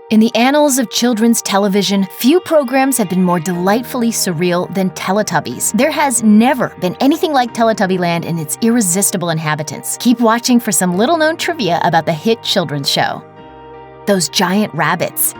In the annals of children's television, few programs have been more delightfully surreal than Teletubbies. There has never been anything like Teletubbyland and its irresistible inhabitants. Keep watching for some little-known trivia about the hit children's show. Those giant rabbits.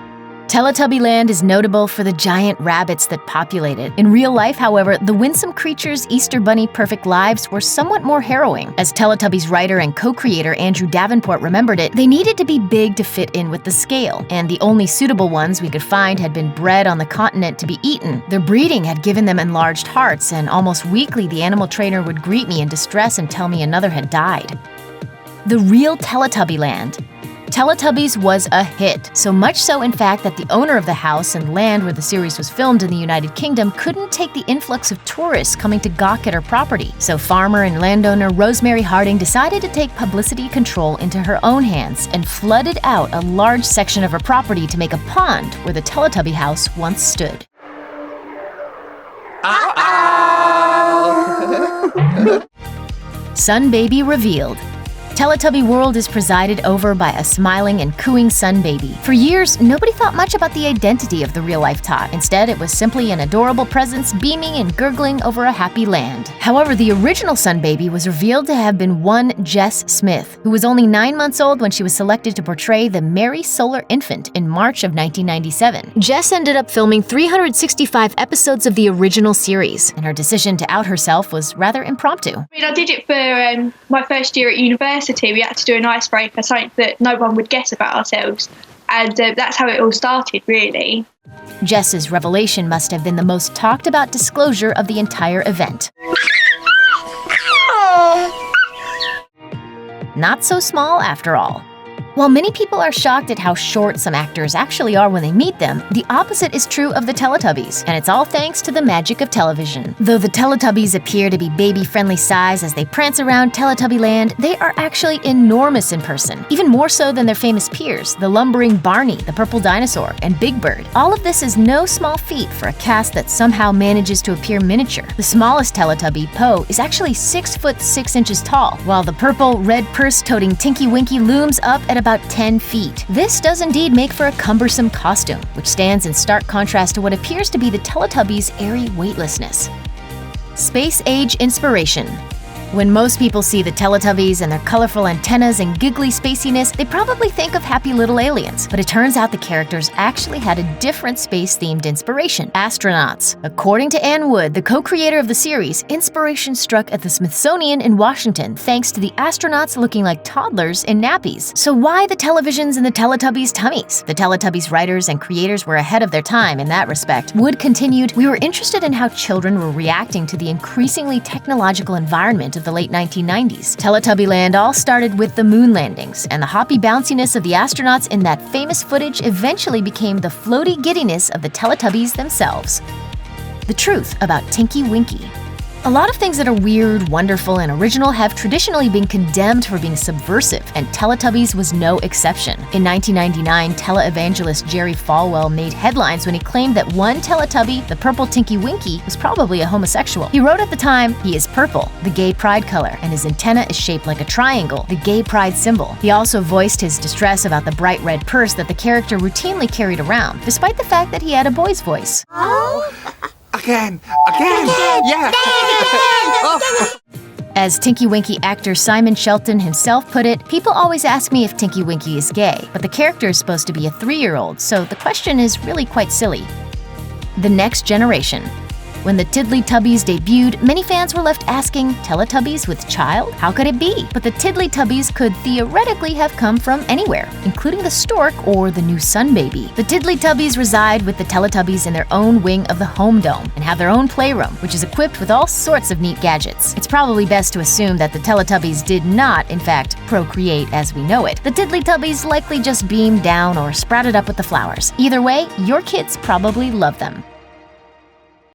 Teletubbyland is notable for the giant rabbits that populate it. In real life, however, the winsome creatures' Easter Bunny perfect lives were somewhat more harrowing. As Teletubbies writer and co-creator Andrew Davenport remembered it, they needed to be big to fit in with the scale, and the only suitable ones we could find had been bred on the continent to be eaten. Their breeding had given them enlarged hearts, and almost weekly the animal trainer would greet me in distress and tell me another had died. The real Teletubbyland. Teletubbies was a hit, so much so in fact that the owner of the house and land where the series was filmed in the United Kingdom couldn't take the influx of tourists coming to gawk at her property. So farmer and landowner Rosemary Harding decided to take publicity control into her own hands and flooded out a large section of her property to make a pond where the Teletubby house once stood. Sun Baby revealed. Teletubby World is presided over by a smiling and cooing Sun Baby. For years, nobody thought much about the identity of the real-life tot. Instead, it was simply an adorable presence beaming and gurgling over a happy land. However, the original Sun Baby was revealed to have been one Jess Smith, who was only 9 months old when she was selected to portray the Merry Solar Infant in March of 1997. Jess ended up filming 365 episodes of the original series, and her decision to out herself was rather impromptu. I did it for my first year at university. We had to do an icebreaker, something that no one would guess about ourselves, and that's how it all started, really. Jess's revelation must have been the most talked about disclosure of the entire event. Not so small after all. While many people are shocked at how short some actors actually are when they meet them, the opposite is true of the Teletubbies, and it's all thanks to the magic of television. Though the Teletubbies appear to be baby-friendly size as they prance around Teletubbyland, they are actually enormous in person, even more so than their famous peers, the lumbering Barney, the purple dinosaur, and Big Bird. All of this is no small feat for a cast that somehow manages to appear miniature. The smallest Teletubby, Poe, is actually 6 foot 6 inches tall, while the purple, red purse-toting Tinky Winky looms up at about 10 feet. This does indeed make for a cumbersome costume, which stands in stark contrast to what appears to be the Teletubbies' airy weightlessness. Space-age inspiration. When most people see the Teletubbies and their colorful antennas and giggly spaciness, they probably think of happy little aliens. But it turns out the characters actually had a different space-themed inspiration: astronauts. According to Ann Wood, the co-creator of the series, inspiration struck at the Smithsonian in Washington thanks to the astronauts looking like toddlers in nappies. So why the televisions and the Teletubbies' tummies? The Teletubbies writers and creators were ahead of their time in that respect. Wood continued, "We were interested in how children were reacting to the increasingly technological environment of the late 1990s. Teletubbyland all started with the moon landings, and the hoppy bounciness of the astronauts in that famous footage eventually became the floaty giddiness of the Teletubbies themselves." The truth about Tinky Winky. A lot of things that are weird, wonderful, and original have traditionally been condemned for being subversive, and Teletubbies was no exception. In 1999, televangelist Jerry Falwell made headlines when he claimed that one Teletubby, the purple Tinky Winky, was probably a homosexual. He wrote at the time, "He is purple, the gay pride color, and his antenna is shaped like a triangle, the gay pride symbol." He also voiced his distress about the bright red purse that the character routinely carried around, despite the fact that he had a boy's voice. Again! Yeah! As Tinky Winky actor Simon Shelton himself put it, "People always ask me if Tinky Winky is gay, but the character is supposed to be a 3-year-old, so the question is really quite silly." The next generation. When the Tiddly-Tubbies debuted, many fans were left asking, Teletubbies with child? How could it be? But the Tiddly-Tubbies could theoretically have come from anywhere, including the stork or the new Sun Baby. The Tiddly-Tubbies reside with the Teletubbies in their own wing of the Home Dome and have their own playroom, which is equipped with all sorts of neat gadgets. It's probably best to assume that the Teletubbies did not, in fact, procreate as we know it. The Tiddly-Tubbies likely just beamed down or sprouted up with the flowers. Either way, your kids probably love them.